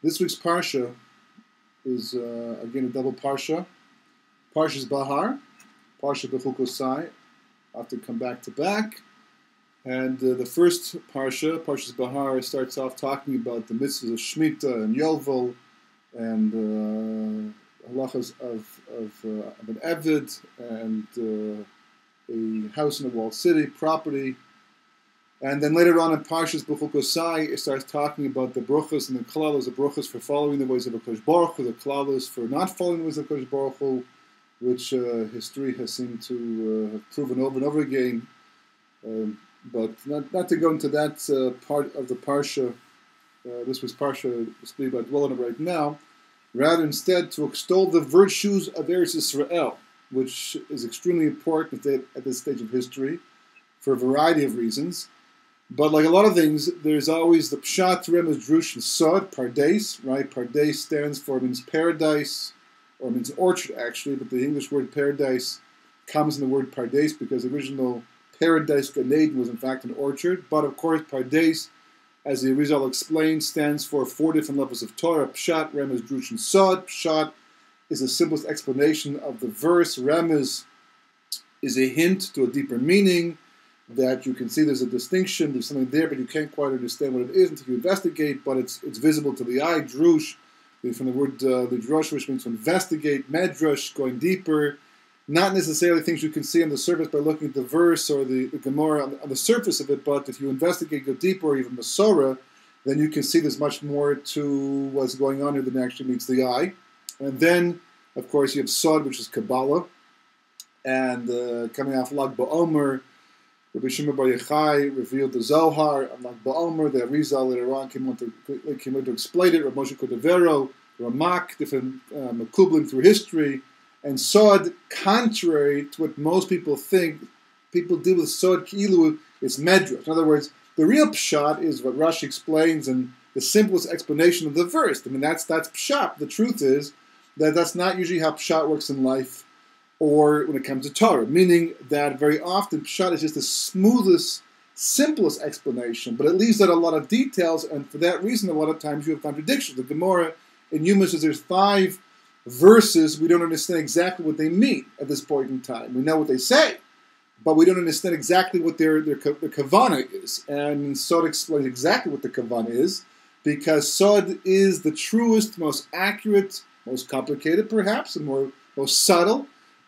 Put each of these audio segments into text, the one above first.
This week's Parsha is, again, a double Parsha. Parashas Behar, Behar-Bechukosai. I have to come back to back. And the first Parsha, Parashas Behar, starts off talking about the mitzvahs of Shemitah and Yovel and halachas of an Eved and a house in a walled city, property. And then later on in Parashas Bechukosai, it starts talking about the brachos and the klalos, the brachos for following the ways of HaKadosh Baruch Hu, the klalos for not following the ways of HaKadosh Baruch Hu, which history has seemed to have proven over and over again. But not to go into that part of the Parsha, this was Parsha we'll dwell on it right now, rather instead to extol the virtues of Eretz Yisrael, which is extremely important at this stage of history for a variety of reasons. But like a lot of things, there's always the Pshat, Remez, Drush, and Sod, Pardes, right? Pardes stands for, means paradise, or means orchard actually, but the English word paradise comes in the word Pardes because the original paradise, Gan Eden, was in fact an orchard. But of course, Pardes, as the Arizal explains, stands for 4 different levels of Torah: Pshat, Remez, Drush, and Sod. Pshat is the simplest explanation of the verse. Remez is a hint to a deeper meaning, that you can see there's a distinction, there's something there, but you can't quite understand what it is until you investigate, but it's visible to the eye. Drush, from the word lidrosh, which means to investigate. Medrash, going deeper. Not necessarily things you can see on the surface by looking at the verse or the Gemara on the surface of it, but if you investigate, go deeper, or even Masorah, then you can see there's much more to what's going on here than actually meets the eye. And then, of course, you have Sod, which is Kabbalah, and coming off Lag BaOmer, Rabbi Shimon Bar Yochai revealed the Zohar, like Ba'omer, the Arizal later on came on to explain it, Rav Moshe Cordovero, Ramak, different Mekublim through history, and Sod, contrary to what most people think, people deal with Sod Ki'ilu, it's Medrash. In other words, the real Pshat is what Rashi explains and the simplest explanation of the verse. I mean, that's Pshat. The truth is that that's not usually how Pshat works in life, or when it comes to Torah, meaning that very often Pshat is just the smoothest, simplest explanation, but it leaves out a lot of details, and for that reason, a lot of times you have contradictions. The Gemara in Yuma says there's 5 verses, we don't understand exactly what they mean at this point in time. We know what they say, but we don't understand exactly what their kavanah is. And Sod explains exactly what the kavanah is, because Sod is the truest, most accurate, most complicated perhaps, and most subtle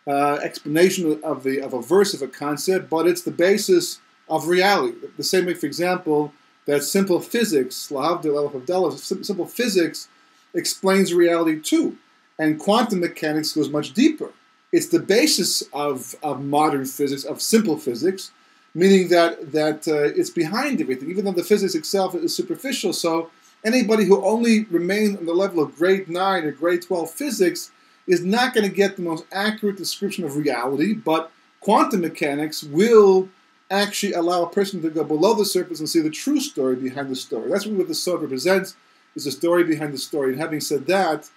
explanation of a verse, of a concept, but it's the basis of reality. The same way, for example, that simple physics, simple physics explains reality too, and quantum mechanics goes much deeper. It's the basis of modern physics, of simple physics, meaning that it's behind everything, even though the physics itself is superficial. So anybody who only remains on the level of grade 9 or grade 12 physics is not going to get the most accurate description of reality, but quantum mechanics will actually allow a person to go below the surface and see the true story behind the story. That's what the Sod represents, is the story behind the story. And having said that,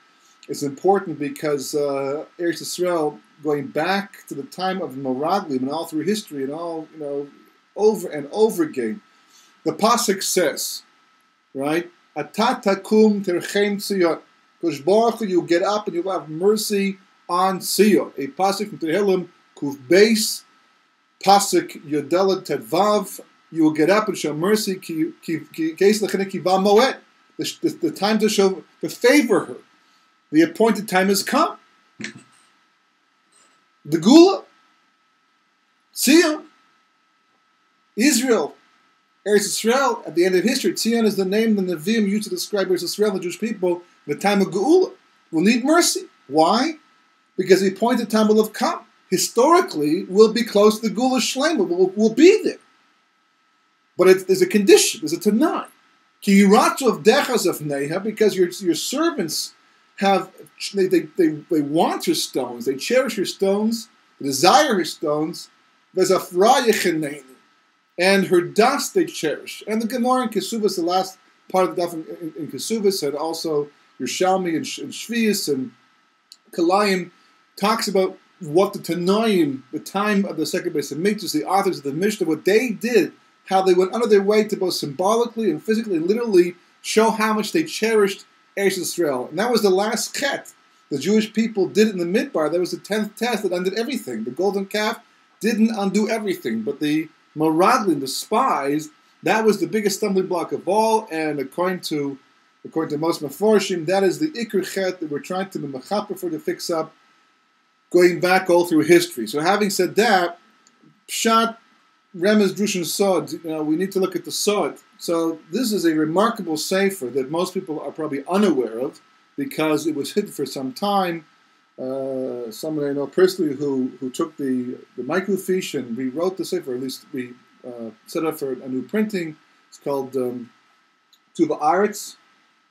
it's important because Eretz Yisrael, going back to the time of Meraglim and all through history and all, over and over again, the Pasuk says, right, Atat takum terchem tziyot. Kosh Baruch Hu, you get up and you will have mercy on Sion. A pasuk from Tehillim, Kuf Beis, pasuk Yodelad Tedvav. You will get up and show mercy. The time to favor her. The appointed time has come. The Gula, Sion, Israel, Eretz Yisrael. At the end of history, Sion is the name the Nevi'im used to describe Eretz Yisrael, the Jewish people. The time of Geula will need mercy. Why? Because the appointed time will have come. Historically, we'll be close to the Geula Shlema. We'll be there. But there's a condition. There's a Tanai. Ki yiratzov of dechas of neha, because your servants have they want your stones. They cherish your stones. They desire your stones. There's a frayechenenu, and her dust they cherish. And the Gemara in Kesuvos, the last part of the daf in Kesuvos, and also Yerushalmi and Shvius and Kalayim talks about what the Tanoim, the time of the second Beis Hamikdash, the authors of the Mishnah, what they did, how they went under their way to both symbolically and physically and literally show how much they cherished Eretz Yisrael. And that was the last chet the Jewish people did in the Midbar. That was the 10th test that undid everything. The golden calf didn't undo everything. But the Maradlim, the spies, that was the biggest stumbling block of all. And according to most Meforshim, that is the Iker chet that we're trying to be mechaper for to fix up, going back all through history. So having said that, Pshat, Remez, Drush, and Sod, we need to look at the Sod. So this is a remarkable sefer that most people are probably unaware of because it was hidden for some time. Someone I know personally who took the microfiche and rewrote the sefer, or at least we set up for a new printing. It's called Tuva Aretz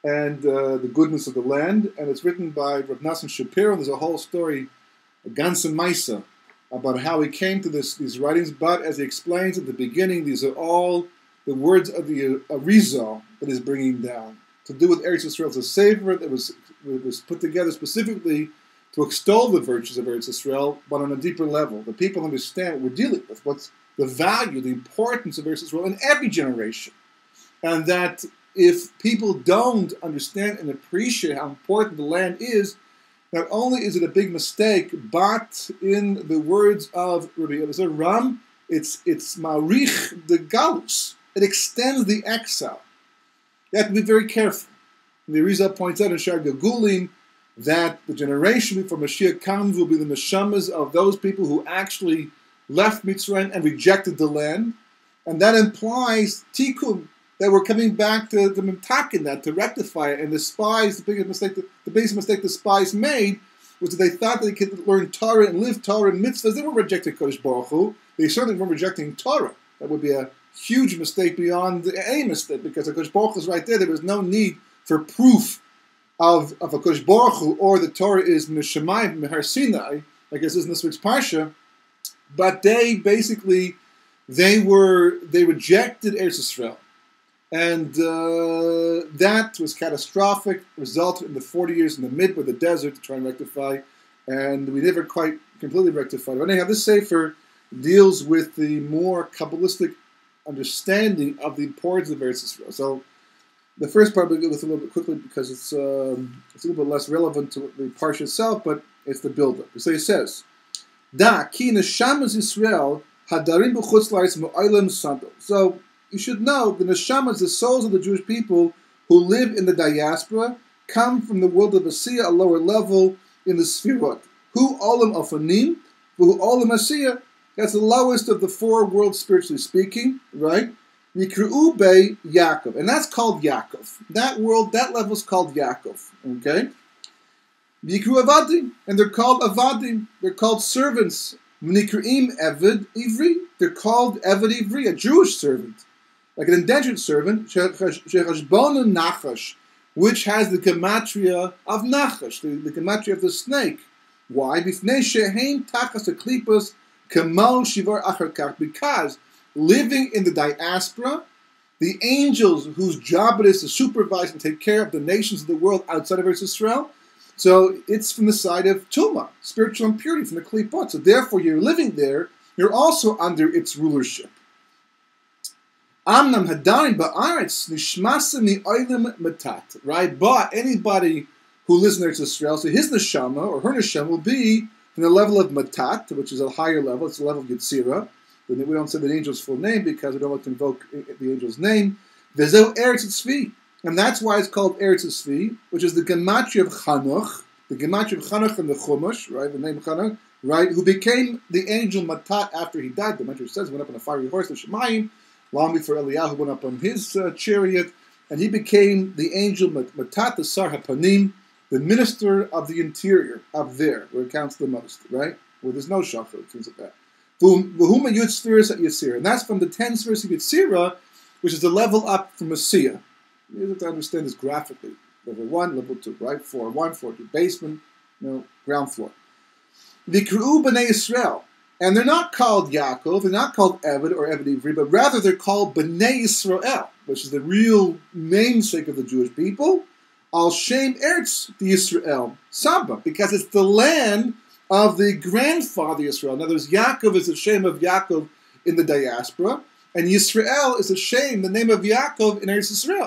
and the Goodness of the Land, and it's written by Rav Nassim Shapiro. And there's a whole story, a Ganze Maisa, about how he came to these writings. But as he explains at the beginning, these are all the words of the Arizal that is bringing down to do with Eretz Yisrael. It's a sefer that was put together specifically to extol the virtues of Eretz Yisrael, but on a deeper level. The people understand what we're dealing with, what's the value, the importance of Eretz Yisrael in every generation. And that if people don't understand and appreciate how important the land is, not only is it a big mistake, but in the words of Rabbi Elazar Ram, it's marich the galus. It extends the exile. You have to be very careful. And the Arizal points out in Shar Gagulim that the generation before Mashiach comes will be the neshamas of those people who actually left Mitzrayim and rejected the land. And that implies tikkun, that we're coming back to the Mimtakin, that to rectify it. And the spies, the biggest mistake the spies made was that they thought they could learn Torah and live Torah and mitzvahs. They were rejecting Kodesh Baruch Hu. They certainly weren't rejecting Torah. That would be a huge mistake beyond any mistake, because the Kodesh Baruch Hu is right there. There was no need for proof of a Kodesh Baruch Hu, or the Torah is Mishamayim, Mehar Sinai, like it says in this week's Parsha. But they basically, they rejected Eretz Yisrael. And that was catastrophic, resulted in the 40 years in the Midbar, the desert, to try and rectify, and we never quite completely rectified it. But anyhow, this sefer deals with the more Kabbalistic understanding of the importance of Eretz Yisrael. So the first part we'll go with a little bit quickly because it's a little bit less relevant to the Parsha itself, but it's the build-up. So he says, Da ki neshamas Yisrael hadarim b'chutz la'aretz me'olam sandal. So you should know the neshamas, the souls of the Jewish people who live in the diaspora, come from the world of Asiya, a lower level in the Sfirot. Hu olam afanim, hu olam Asiya. That's the lowest of the four worlds, spiritually speaking, right? Yikru'u be Yaakov, and that's called Yaakov. That world, that level is called Yaakov. Okay. Yikru avadim, and they're called avadim. They're called servants. Nikru'im eved ivri. They're called eved ivri, a Jewish servant, like an indentured servant, shechashbonu nachash, which has the gematria of nachash, the gematria of the snake. Why? Bifnei shehein tachas aklipas kamo shivar acharkach. Because living in the diaspora, the angels whose job it is to supervise and take care of the nations of the world outside of Eretz Yisrael, so it's from the side of Tumah, spiritual impurity, from the klipot. So therefore, you're living there, you're also under its rulership. Amnam hadarim ba'aretz nishmasa mi'olim matat. Right? But anybody who lives in Eretz Yisrael, so his neshama or her neshama will be from the level of matat, which is a higher level. It's the level of Yetzirah. We don't say the angel's full name because we don't like to invoke the angel's name. Vezel Eretz Tzvi. And that's why it's called Eretz Tzvi, which is the gematria of Chanuch, the gematria of Chanuch in the Chumash, right, the name Chanuch, right, who became the angel Matat after he died. The Medrash says he went up on a fiery horse, the Shemayim, long before Eliyahu went up on his chariot, and he became the angel Matat, the Sar HaPanim, the minister of the interior, up there, where it counts the most, right, where there's no shachar, things like that. And that's from the 10 spheres of Yetzirah, which is the level up from Messiah. You have to understand this graphically. Level 1, level 2, right? Floor 1, floor 2, basement, ground floor. Vikru b'nei Yisrael. And they're not called Yaakov, they're not called Eved or Eved Ivri, but rather they're called b'nei Yisrael, which is the real namesake of the Jewish people. Al Shem Eretz Yisrael, Saba, because it's the land of the grandfather Yisrael. In other words, Yaakov is the Shem of Yaakov in the diaspora, and Yisrael is the Shem, the name of Yaakov in Eretz Yisrael.